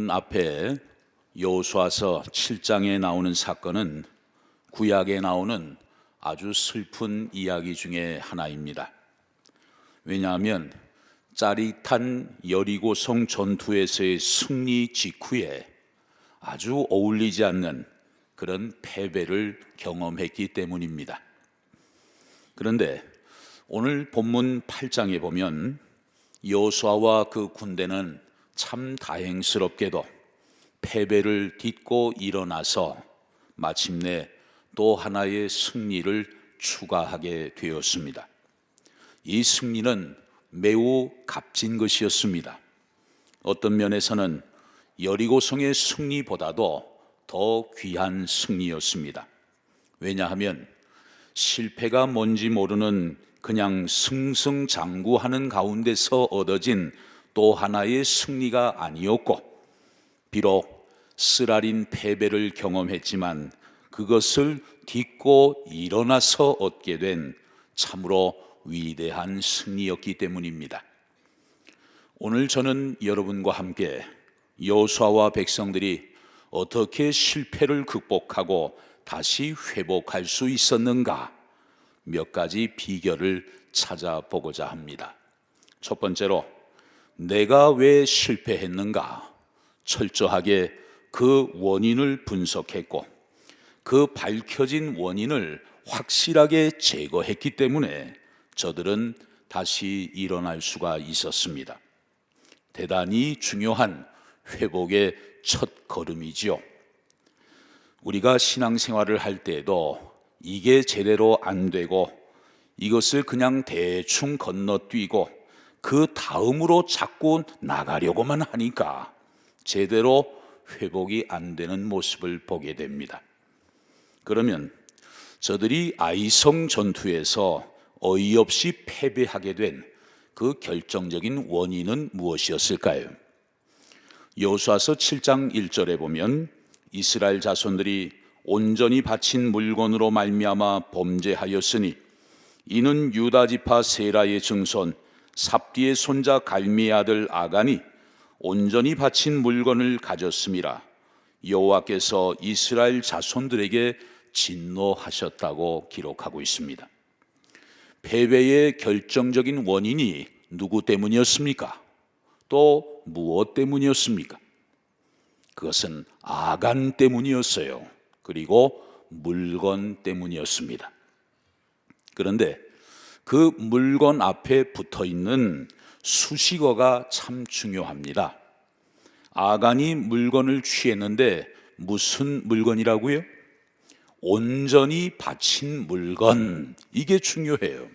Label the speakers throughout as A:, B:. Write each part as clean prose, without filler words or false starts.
A: 본문 앞에 여호수아서 7장에 나오는 사건은 구약에 나오는 아주 슬픈 이야기 중에 하나입니다. 왜냐하면 짜릿한 여리고성 전투에서의 승리 직후에 아주 어울리지 않는 그런 패배를 경험했기 때문입니다. 그런데 오늘 본문 8장에 보면 여호수아와 그 군대는 참 다행스럽게도 패배를 딛고 일어나서 마침내 또 하나의 승리를 추가하게 되었습니다. 이 승리는 매우 값진 것이었습니다. 어떤 면에서는 여리고성의 승리보다도 더 귀한 승리였습니다. 왜냐하면 실패가 뭔지 모르는 그냥 승승장구하는 가운데서 얻어진 또 하나의 승리가 아니었고, 비록 쓰라린 패배를 경험했지만 그것을 딛고 일어나서 얻게 된 참으로 위대한 승리였기 때문입니다. 오늘 저는 여러분과 함께 여호수아와 백성들이 어떻게 실패를 극복하고 다시 회복할 수 있었는가 몇 가지 비결을 찾아보고자 합니다. 첫 번째로, 내가 왜 실패했는가 철저하게 그 원인을 분석했고, 그 밝혀진 원인을 확실하게 제거했기 때문에 저들은 다시 일어날 수가 있었습니다. 대단히 중요한 회복의 첫 걸음이지요. 우리가 신앙생활을 할 때에도 이게 제대로 안 되고 이것을 그냥 대충 건너뛰고 그 다음으로 자꾸 나가려고만 하니까 제대로 회복이 안 되는 모습을 보게 됩니다. 그러면 저들이 아이성 전투에서 어이없이 패배하게 된 그 결정적인 원인은 무엇이었을까요? 여호수아서 7장 1절에 보면 이스라엘 자손들이 온전히 바친 물건으로 말미암아 범죄하였으니 이는 유다 지파 세라의 증손 삽디의 손자 갈미의 아들 아간이 온전히 바친 물건을 가졌음이라. 여호와께서 이스라엘 자손들에게 진노하셨다고 기록하고 있습니다. 패배의 결정적인 원인이 누구 때문이었습니까? 또 무엇 때문이었습니까? 그것은 아간 때문이었어요. 그리고 물건 때문이었습니다. 그런데 그 물건 앞에 붙어 있는 수식어가 참 중요합니다. 아간이 물건을 취했는데 무슨 물건이라고요? 온전히 바친 물건, 이게 중요해요.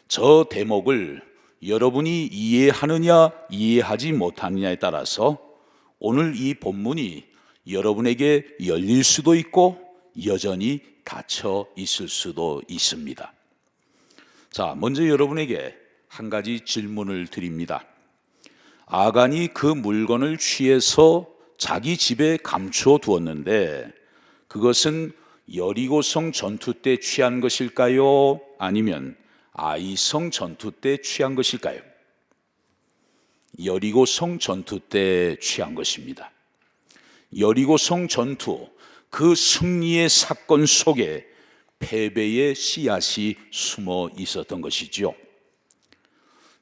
A: 저 대목을 여러분이 이해하느냐 이해하지 못하느냐에 따라서 오늘 이 본문이 여러분에게 열릴 수도 있고 여전히 닫혀 있을 수도 있습니다. 자, 먼저 여러분에게 한 가지 질문을 드립니다. 아간이 그 물건을 취해서 자기 집에 감추어 두었는데 그것은 여리고성 전투 때 취한 것일까요? 아니면 아이성 전투 때 취한 것일까요? 여리고성 전투 때 취한 것입니다. 여리고성 전투, 그 승리의 사건 속에 패배의 씨앗이 숨어 있었던 것이죠.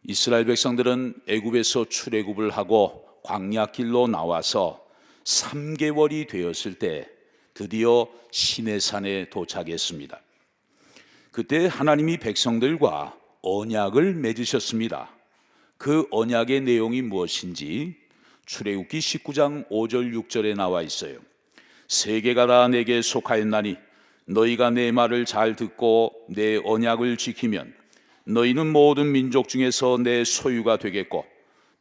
A: 이스라엘 백성들은 애굽에서 출애굽을 하고 광야길로 나와서 3개월이 되었을 때 드디어 시내산에 도착했습니다. 그때 하나님이 백성들과 언약을 맺으셨습니다. 그 언약의 내용이 무엇인지 출애굽기 19장 5절 6절에 나와 있어요. 세계가 다 내게 속하였나니 너희가 내 말을 잘 듣고 내 언약을 지키면 너희는 모든 민족 중에서 내 소유가 되겠고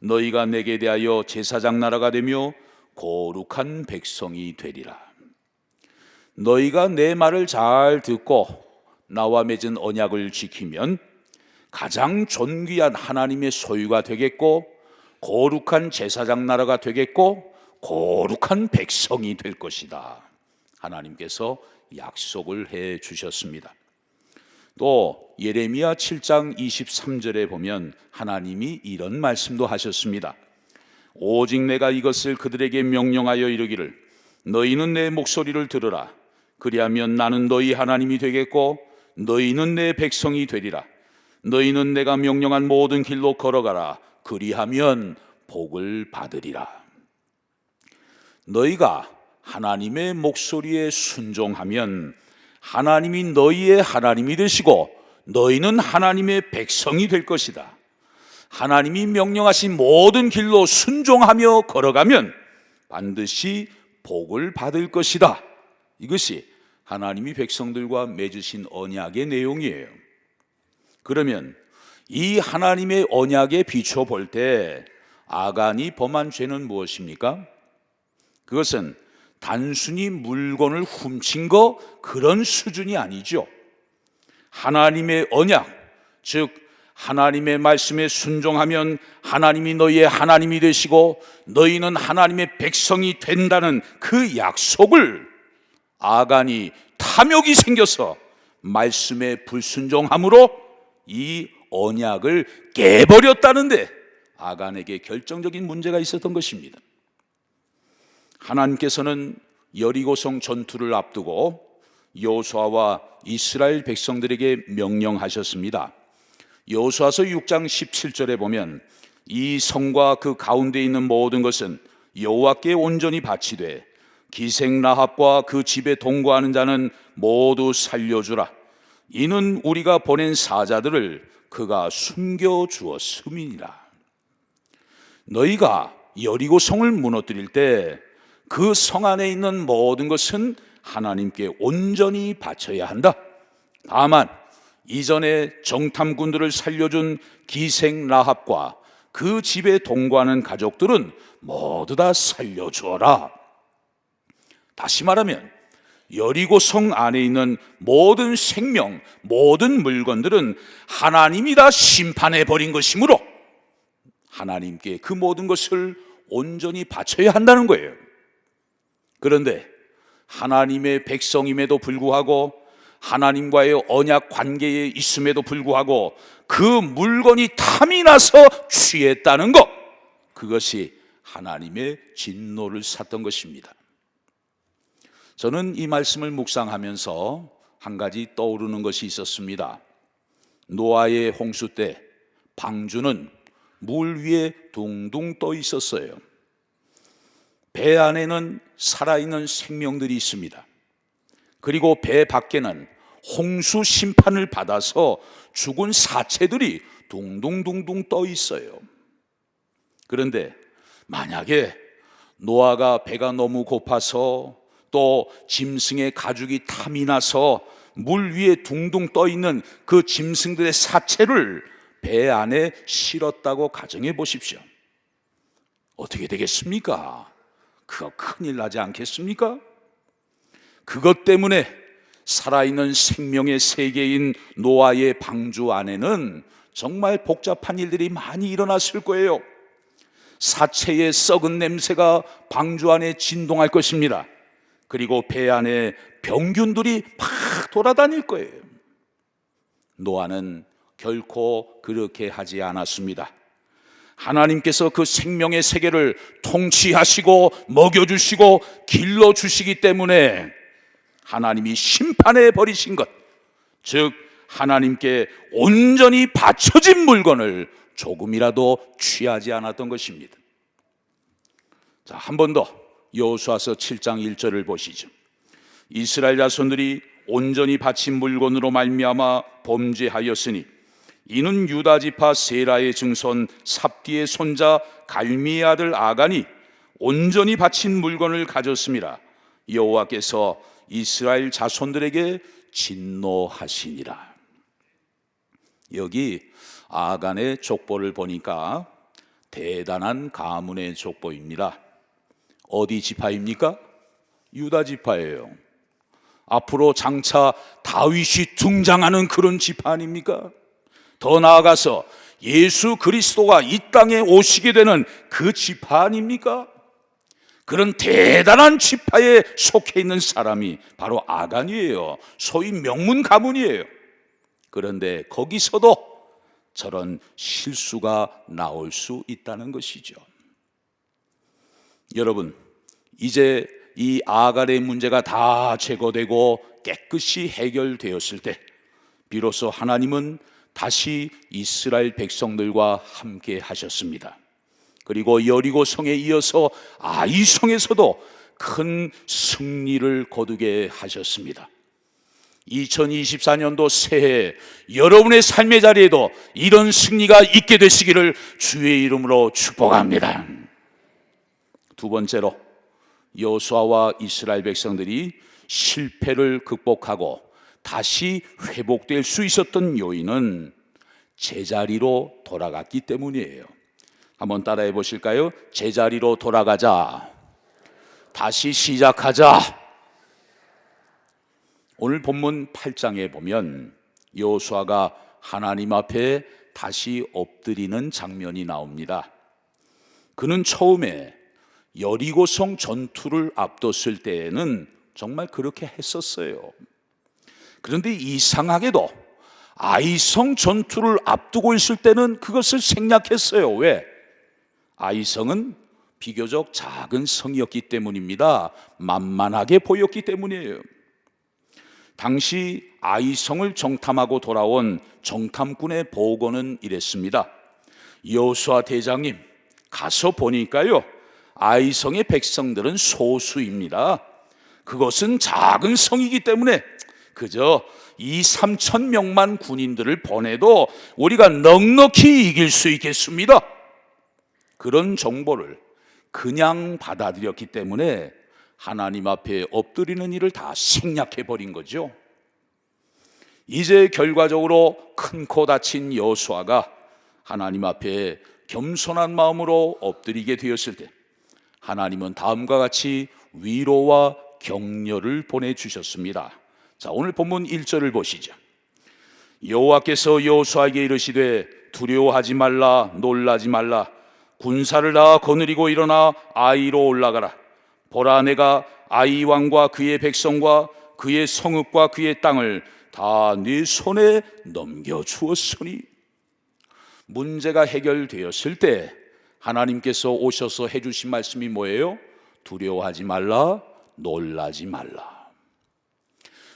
A: 너희가 내게 대하여 제사장 나라가 되며 거룩한 백성이 되리라. 너희가 내 말을 잘 듣고 나와 맺은 언약을 지키면 가장 존귀한 하나님의 소유가 되겠고 거룩한 제사장 나라가 되겠고 거룩한 백성이 될 것이다. 하나님께서 약속을 해 주셨습니다. 또 예레미야 7장 23절에 보면 하나님이 이런 말씀도 하셨습니다. 오직 내가 이것을 그들에게 명령하여 이르기를 너희는 내 목소리를 들으라. 그리하면 나는 너희 하나님이 되겠고 너희는 내 백성이 되리라. 너희는 내가 명령한 모든 길로 걸어가라. 그리하면 복을 받으리라. 너희가 하나님의 목소리에 순종하면 하나님이 너희의 하나님이 되시고 너희는 하나님의 백성이 될 것이다. 하나님이 명령하신 모든 길로 순종하며 걸어가면 반드시 복을 받을 것이다. 이것이 하나님이 백성들과 맺으신 언약의 내용이에요. 그러면 이 하나님의 언약에 비춰 볼 때 아간이 범한 죄는 무엇입니까? 그것은 단순히 물건을 훔친 거 그런 수준이 아니죠. 하나님의 언약, 즉 하나님의 말씀에 순종하면 하나님이 너희의 하나님이 되시고 너희는 하나님의 백성이 된다는 그 약속을 아간이 탐욕이 생겨서 말씀에 불순종함으로 이 언약을 깨버렸다는데 아간에게 결정적인 문제가 있었던 것입니다. 하나님께서는 여리고성 전투를 앞두고 여호수아와 이스라엘 백성들에게 명령하셨습니다. 여호수아서 6장 17절에 보면 이 성과 그 가운데 있는 모든 것은 여호와께 온전히 바치되 기생 라합과 그 집에 동거하는 자는 모두 살려주라. 이는 우리가 보낸 사자들을 그가 숨겨주었음이니라. 너희가 여리고 성을 무너뜨릴 때 그 성 안에 있는 모든 것은 하나님께 온전히 바쳐야 한다. 다만 이전에 정탐꾼들을 살려준 기생 라합과 그 집에 동거하는 가족들은 모두 다 살려주어라. 다시 말하면 여리고 성 안에 있는 모든 생명, 모든 물건들은 하나님이 다 심판해 버린 것이므로 하나님께 그 모든 것을 온전히 바쳐야 한다는 거예요. 그런데 하나님의 백성임에도 불구하고 하나님과의 언약 관계에 있음에도 불구하고 그 물건이 탐이 나서 취했다는 것, 그것이 하나님의 진노를 샀던 것입니다. 저는 이 말씀을 묵상하면서 한 가지 떠오르는 것이 있었습니다. 노아의 홍수 때 방주는 물 위에 둥둥 떠 있었어요. 배 안에는 살아있는 생명들이 있습니다. 그리고 배 밖에는 홍수 심판을 받아서 죽은 사체들이 둥둥둥둥 떠 있어요. 그런데 만약에 노아가 배가 너무 고파서 또 짐승의 가죽이 탐이 나서 물 위에 둥둥 떠 있는 그 짐승들의 사체를 배 안에 실었다고 가정해 보십시오. 어떻게 되겠습니까? 그거 큰일 나지 않겠습니까? 그것 때문에 살아있는 생명의 세계인 노아의 방주 안에는 정말 복잡한 일들이 많이 일어났을 거예요. 사체의 썩은 냄새가 방주 안에 진동할 것입니다. 그리고 배 안에 병균들이 막 돌아다닐 거예요. 노아는 결코 그렇게 하지 않았습니다. 하나님께서 그 생명의 세계를 통치하시고 먹여주시고 길러주시기 때문에 하나님이 심판해 버리신 것, 즉 하나님께 온전히 바쳐진 물건을 조금이라도 취하지 않았던 것입니다. 자, 한 번 더 여호수아서 7장 1절을 보시죠. 이스라엘 자손들이 온전히 바친 물건으로 말미암아 범죄하였으니 이는 유다 지파 세라의 증손 삽디의 손자 갈미의 아들 아간이 온전히 바친 물건을 가졌음이라. 여호와께서 이스라엘 자손들에게 진노하시니라. 여기 아간의 족보를 보니까 대단한 가문의 족보입니다. 어디 지파입니까? 유다 지파예요. 앞으로 장차 다윗이 등장하는 그런 지파 아닙니까? 더 나아가서 예수 그리스도가 이 땅에 오시게 되는 그 지파 아닙니까? 그런 대단한 지파에 속해 있는 사람이 바로 아간이에요. 소위 명문 가문이에요. 그런데 거기서도 저런 실수가 나올 수 있다는 것이죠. 여러분, 이제 이 아갈의 문제가 다 제거되고 깨끗이 해결되었을 때 비로소 하나님은 다시 이스라엘 백성들과 함께 하셨습니다. 그리고 여리고 성에 이어서 아이 성에서도 큰 승리를 거두게 하셨습니다. 2024년도 새해 여러분의 삶의 자리에도 이런 승리가 있게 되시기를 주의 이름으로 축복합니다. 두 번째로, 여호수아와 이스라엘 백성들이 실패를 극복하고 다시 회복될 수 있었던 요인은 제자리로 돌아갔기 때문이에요. 한번 따라해 보실까요? 제자리로 돌아가자. 다시 시작하자. 오늘 본문 8장에 보면 여호수아가 하나님 앞에 다시 엎드리는 장면이 나옵니다. 그는 처음에 여리고성 전투를 앞뒀을 때에는 정말 그렇게 했었어요. 그런데 이상하게도 아이성 전투를 앞두고 있을 때는 그것을 생략했어요. 왜? 아이성은 비교적 작은 성이었기 때문입니다. 만만하게 보였기 때문이에요. 당시 아이성을 정탐하고 돌아온 정탐꾼의 보고는 이랬습니다. 여호수아 대장님, 가서 보니까요, 아이성의 백성들은 소수입니다. 그것은 작은 성이기 때문에 그저 2~3천 명만 군인들을 보내도 우리가 넉넉히 이길 수 있겠습니다. 그런 정보를 그냥 받아들였기 때문에 하나님 앞에 엎드리는 일을 다 생략해버린 거죠. 이제 결과적으로 큰 코 다친 여호수아가 하나님 앞에 겸손한 마음으로 엎드리게 되었을 때 하나님은 다음과 같이 위로와 격려를 보내주셨습니다. 자, 오늘 본문 1절을 보시죠. 여호와께서 여호수아에게 이르시되 두려워하지 말라, 놀라지 말라. 군사를 다 거느리고 일어나 아이로 올라가라. 보라, 내가 아이 왕과 그의 백성과 그의 성읍과 그의 땅을 다 네 손에 넘겨주었으니. 문제가 해결되었을 때 하나님께서 오셔서 해주신 말씀이 뭐예요? 두려워하지 말라, 놀라지 말라.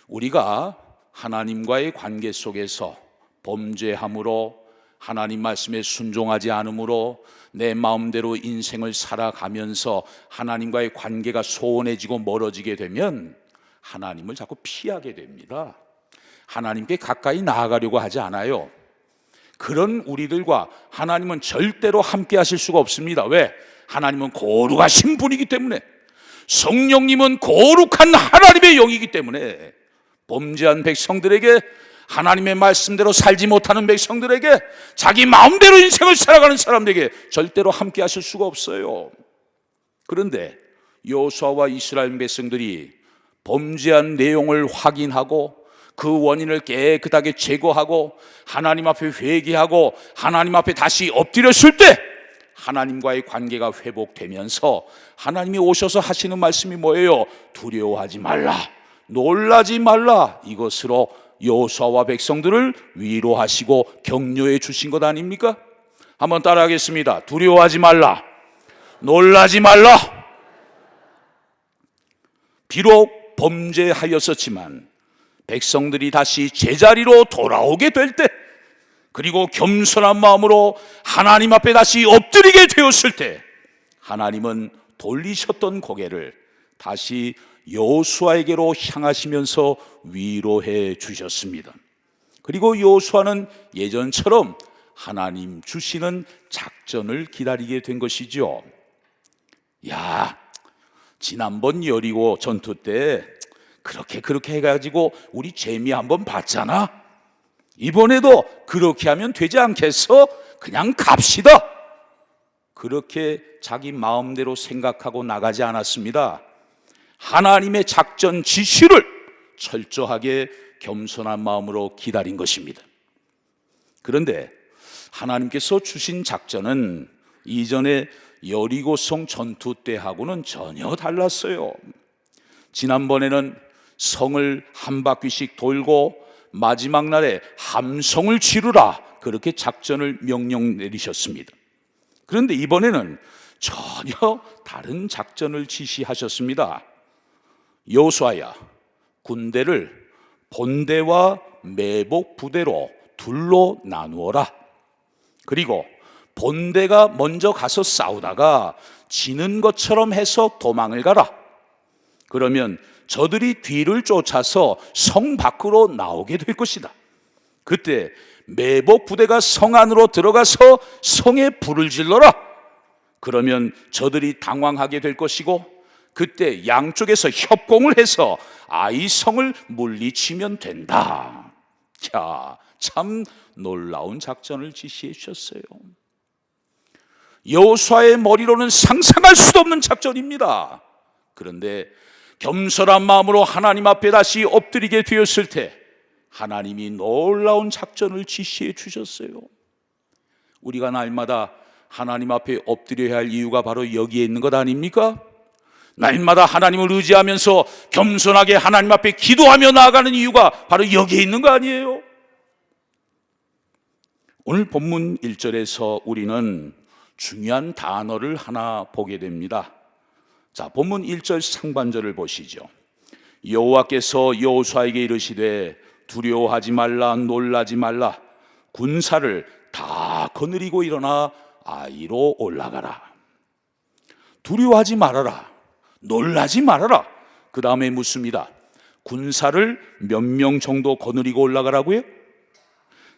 A: 우리가 하나님과의 관계 속에서 범죄함으로, 하나님 말씀에 순종하지 않음으로 내 마음대로 인생을 살아가면서 하나님과의 관계가 소원해지고 멀어지게 되면 하나님을 자꾸 피하게 됩니다. 하나님께 가까이 나아가려고 하지 않아요. 그런 우리들과 하나님은 절대로 함께 하실 수가 없습니다. 왜? 하나님은 거룩하신 분이기 때문에, 성령님은 거룩한 하나님의 영이기 때문에 범죄한 백성들에게, 하나님의 말씀대로 살지 못하는 백성들에게, 자기 마음대로 인생을 살아가는 사람들에게 절대로 함께 하실 수가 없어요. 그런데 여호수아와 이스라엘 백성들이 범죄한 내용을 확인하고 그 원인을 깨끗하게 제거하고 하나님 앞에 회개하고 하나님 앞에 다시 엎드렸을 때 하나님과의 관계가 회복되면서 하나님이 오셔서 하시는 말씀이 뭐예요? 두려워하지 말라, 놀라지 말라. 이것으로 여호수아와 백성들을 위로하시고 격려해 주신 것 아닙니까? 한번 따라하겠습니다. 두려워하지 말라, 놀라지 말라. 비록 범죄하였었지만 백성들이 다시 제자리로 돌아오게 될 때, 그리고 겸손한 마음으로 하나님 앞에 다시 엎드리게 되었을 때 하나님은 돌리셨던 고개를 다시 여호수아에게로 향하시면서 위로해 주셨습니다. 그리고 여호수아는 예전처럼 하나님 주시는 작전을 기다리게 된 것이죠. 야, 지난번 여리고 전투 때 그렇게 해가지고 우리 재미 한번 봤잖아. 이번에도 그렇게 하면 되지 않겠어? 그냥 갑시다. 그렇게 자기 마음대로 생각하고 나가지 않았습니다. 하나님의 작전 지시를 철저하게 겸손한 마음으로 기다린 것입니다. 그런데 하나님께서 주신 작전은 이전에 여리고성 전투 때하고는 전혀 달랐어요. 지난번에는 성을 한 바퀴씩 돌고 마지막 날에 함성을 지르라, 그렇게 작전을 명령 내리셨습니다. 그런데 이번에는 전혀 다른 작전을 지시하셨습니다. 여호수아야, 군대를 본대와 매복 부대로 둘로 나누어라. 그리고 본대가 먼저 가서 싸우다가 지는 것처럼 해서 도망을 가라. 그러면 저들이 뒤를 쫓아서 성 밖으로 나오게 될 것이다. 그때 매복 부대가 성 안으로 들어가서 성에 불을 질러라. 그러면 저들이 당황하게 될 것이고, 그때 양쪽에서 협공을 해서 아이 성을 물리치면 된다. 자, 참 놀라운 작전을 지시해 주셨어요. 여호수아의 머리로는 상상할 수도 없는 작전입니다. 그런데 겸손한 마음으로 하나님 앞에 다시 엎드리게 되었을 때 하나님이 놀라운 작전을 지시해 주셨어요. 우리가 날마다 하나님 앞에 엎드려야 할 이유가 바로 여기에 있는 것 아닙니까? 날마다 하나님을 의지하면서 겸손하게 하나님 앞에 기도하며 나아가는 이유가 바로 여기에 있는 거 아니에요? 오늘 본문 1절에서 우리는 중요한 단어를 하나 보게 됩니다. 자, 본문 1절 상반절을 보시죠. 여호와께서 여호수아에게 이르시되 두려워하지 말라, 놀라지 말라. 군사를 다 거느리고 일어나 아이로 올라가라. 두려워하지 말아라, 놀라지 말아라. 그 다음에 묻습니다. 군사를 몇 명 정도 거느리고 올라가라고요?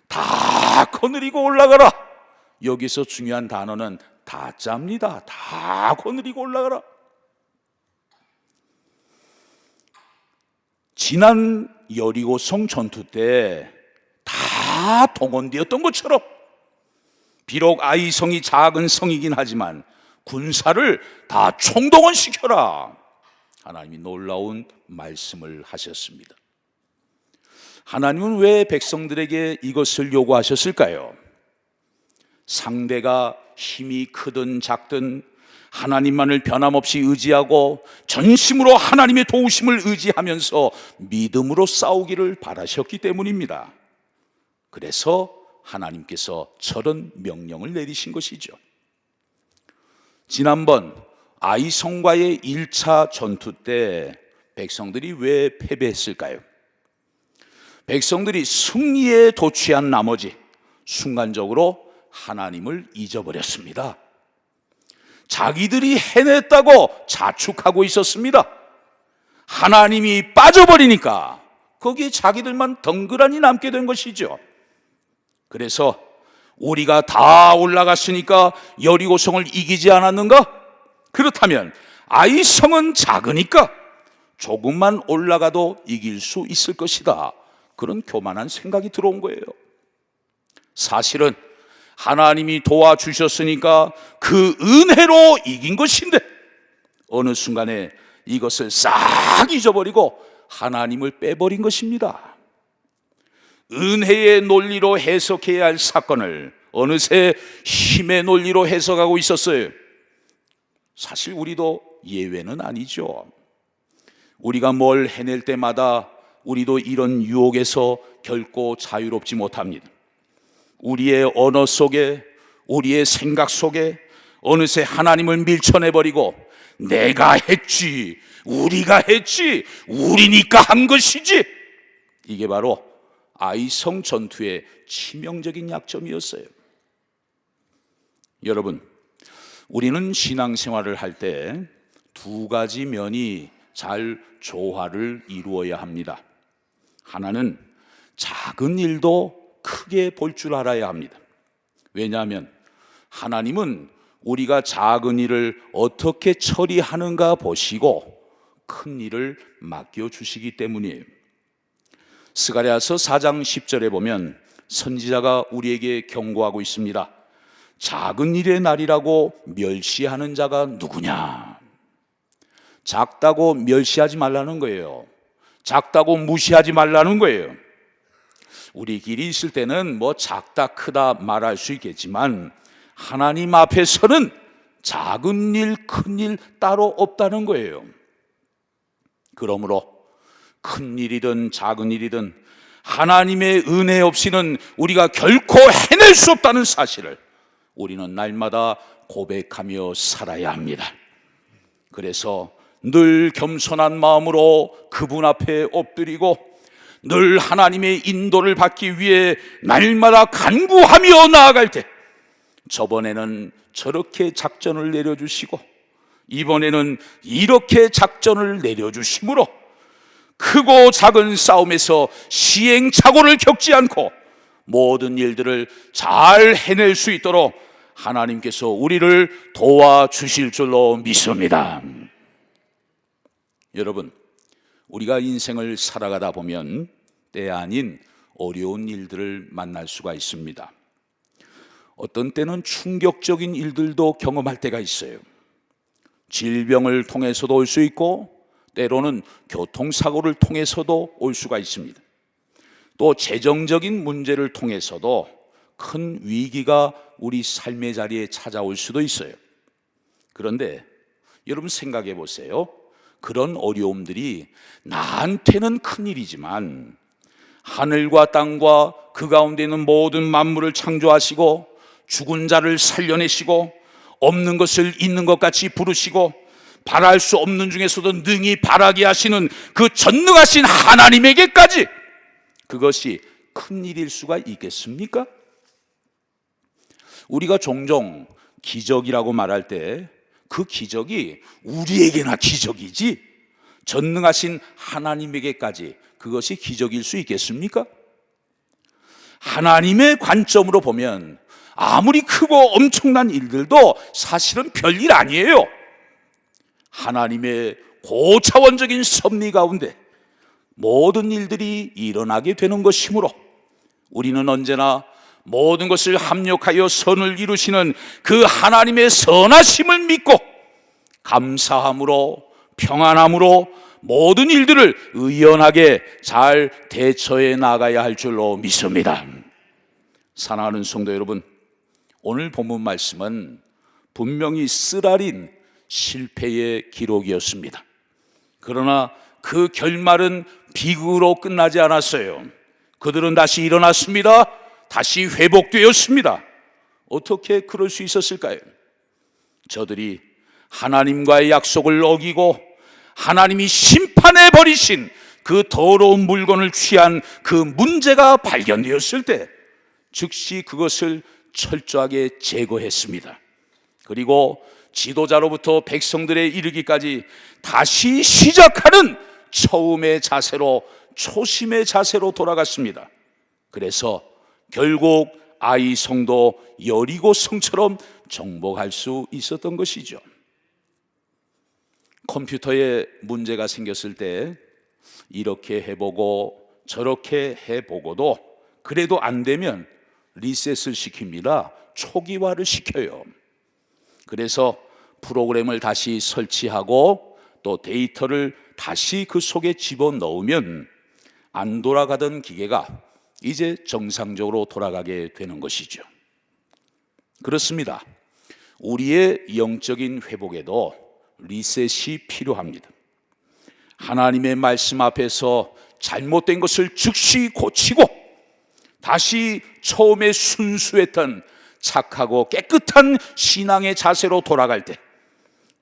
A: 다 거느리고 올라가라. 여기서 중요한 단어는 다자입니다. 다 거느리고 올라가라. 지난 여리고성 전투 때 다 동원되었던 것처럼, 비록 아이 성이 작은 성이긴 하지만 군사를 다 총동원시켜라. 하나님이 놀라운 말씀을 하셨습니다. 하나님은 왜 백성들에게 이것을 요구하셨을까요? 상대가 힘이 크든 작든 하나님만을 변함없이 의지하고 전심으로 하나님의 도우심을 의지하면서 믿음으로 싸우기를 바라셨기 때문입니다. 그래서 하나님께서 저런 명령을 내리신 것이죠. 지난번 아이성과의 1차 전투 때 백성들이 왜 패배했을까요? 백성들이 승리에 도취한 나머지 순간적으로 하나님을 잊어버렸습니다. 자기들이 해냈다고 자축하고 있었습니다. 하나님이 빠져버리니까 거기에 자기들만 덩그러니 남게 된 것이죠. 그래서 우리가 다 올라갔으니까 여리고성을 이기지 않았는가? 그렇다면 아이성은 작으니까 조금만 올라가도 이길 수 있을 것이다. 그런 교만한 생각이 들어온 거예요. 사실은 하나님이 도와주셨으니까 그 은혜로 이긴 것인데 어느 순간에 이것을 싹 잊어버리고 하나님을 빼버린 것입니다. 은혜의 논리로 해석해야 할 사건을 어느새 힘의 논리로 해석하고 있었어요. 사실 우리도 예외는 아니죠. 우리가 뭘 해낼 때마다 우리도 이런 유혹에서 결코 자유롭지 못합니다. 우리의 언어 속에, 우리의 생각 속에 어느새 하나님을 밀쳐내버리고 내가 했지, 우리가 했지, 우리니까 한 것이지. 이게 바로 아이성 전투의 치명적인 약점이었어요. 여러분, 우리는 신앙생활을 할 때 두 가지 면이 잘 조화를 이루어야 합니다. 하나는 작은 일도 크게 볼 줄 알아야 합니다. 왜냐하면 하나님은 우리가 작은 일을 어떻게 처리하는가 보시고 큰 일을 맡겨주시기 때문이에요. 스가랴서 4장 10절에 보면 선지자가 우리에게 경고하고 있습니다. 작은 일의 날이라고 멸시하는 자가 누구냐? 작다고 멸시하지 말라는 거예요. 작다고 무시하지 말라는 거예요. 우리끼리 있을 때는 뭐 작다 크다 말할 수 있겠지만 하나님 앞에서는 작은 일, 큰 일 따로 없다는 거예요. 그러므로 큰 일이든 작은 일이든 하나님의 은혜 없이는 우리가 결코 해낼 수 없다는 사실을 우리는 날마다 고백하며 살아야 합니다. 그래서 늘 겸손한 마음으로 그분 앞에 엎드리고 늘 하나님의 인도를 받기 위해 날마다 간구하며 나아갈 때, 저번에는 저렇게 작전을 내려주시고 이번에는 이렇게 작전을 내려주심으로 크고 작은 싸움에서 시행착오를 겪지 않고 모든 일들을 잘 해낼 수 있도록 하나님께서 우리를 도와주실 줄로 믿습니다. 여러분, 우리가 인생을 살아가다 보면 때 아닌 어려운 일들을 만날 수가 있습니다. 어떤 때는 충격적인 일들도 경험할 때가 있어요. 질병을 통해서도 올 수 있고 때로는 교통사고를 통해서도 올 수가 있습니다. 또 재정적인 문제를 통해서도 큰 위기가 우리 삶의 자리에 찾아올 수도 있어요. 그런데 여러분 생각해 보세요. 그런 어려움들이 나한테는 큰일이지만 하늘과 땅과 그 가운데 있는 모든 만물을 창조하시고 죽은 자를 살려내시고 없는 것을 있는 것 같이 부르시고 바랄 수 없는 중에서도 능히 바라게 하시는 그 전능하신 하나님에게까지 그것이 큰일일 수가 있겠습니까? 우리가 종종 기적이라고 말할 때 그 기적이 우리에게나 기적이지 전능하신 하나님에게까지 그것이 기적일 수 있겠습니까? 하나님의 관점으로 보면 아무리 크고 엄청난 일들도 사실은 별일 아니에요. 하나님의 고차원적인 섭리 가운데 모든 일들이 일어나게 되는 것이므로 우리는 언제나 모든 것을 합력하여 선을 이루시는 그 하나님의 선하심을 믿고 감사함으로 평안함으로 모든 일들을 의연하게 잘 대처해 나가야 할 줄로 믿습니다. 사랑하는 성도 여러분, 오늘 본문 말씀은 분명히 쓰라린 실패의 기록이었습니다. 그러나 그 결말은 비극으로 끝나지 않았어요. 그들은 다시 일어났습니다. 다시 회복되었습니다. 어떻게 그럴 수 있었을까요? 저들이 하나님과의 약속을 어기고 하나님이 심판해 버리신 그 더러운 물건을 취한 그 문제가 발견되었을 때 즉시 그것을 철저하게 제거했습니다. 그리고 지도자로부터 백성들에 이르기까지 다시 시작하는 처음의 자세로, 초심의 자세로 돌아갔습니다. 그래서 결국 아이 성도 여리고 성처럼 정복할 수 있었던 것이죠. 컴퓨터에 문제가 생겼을 때 이렇게 해보고 저렇게 해보고도 그래도 안 되면 리셋을 시킵니다. 초기화를 시켜요. 그래서 프로그램을 다시 설치하고 또 데이터를 다시 그 속에 집어넣으면 안 돌아가던 기계가 이제 정상적으로 돌아가게 되는 것이죠. 그렇습니다. 우리의 영적인 회복에도 리셋이 필요합니다. 하나님의 말씀 앞에서 잘못된 것을 즉시 고치고 다시 처음에 순수했던 착하고 깨끗한 신앙의 자세로 돌아갈 때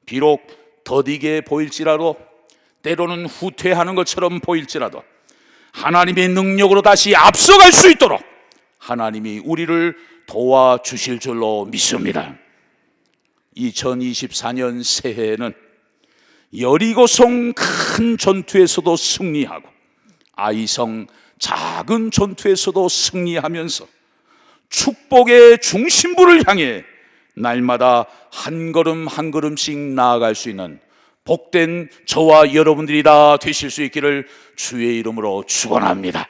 A: 비록 더디게 보일지라도 때로는 후퇴하는 것처럼 보일지라도 하나님의 능력으로 다시 앞서갈 수 있도록 하나님이 우리를 도와주실 줄로 믿습니다. 2024년 새해에는 여리고성 큰 전투에서도 승리하고 아이성 작은 전투에서도 승리하면서 축복의 중심부를 향해 날마다 한 걸음 한 걸음씩 나아갈 수 있는 복된 저와 여러분들이 다 되실 수 있기를 주의 이름으로 축원합니다.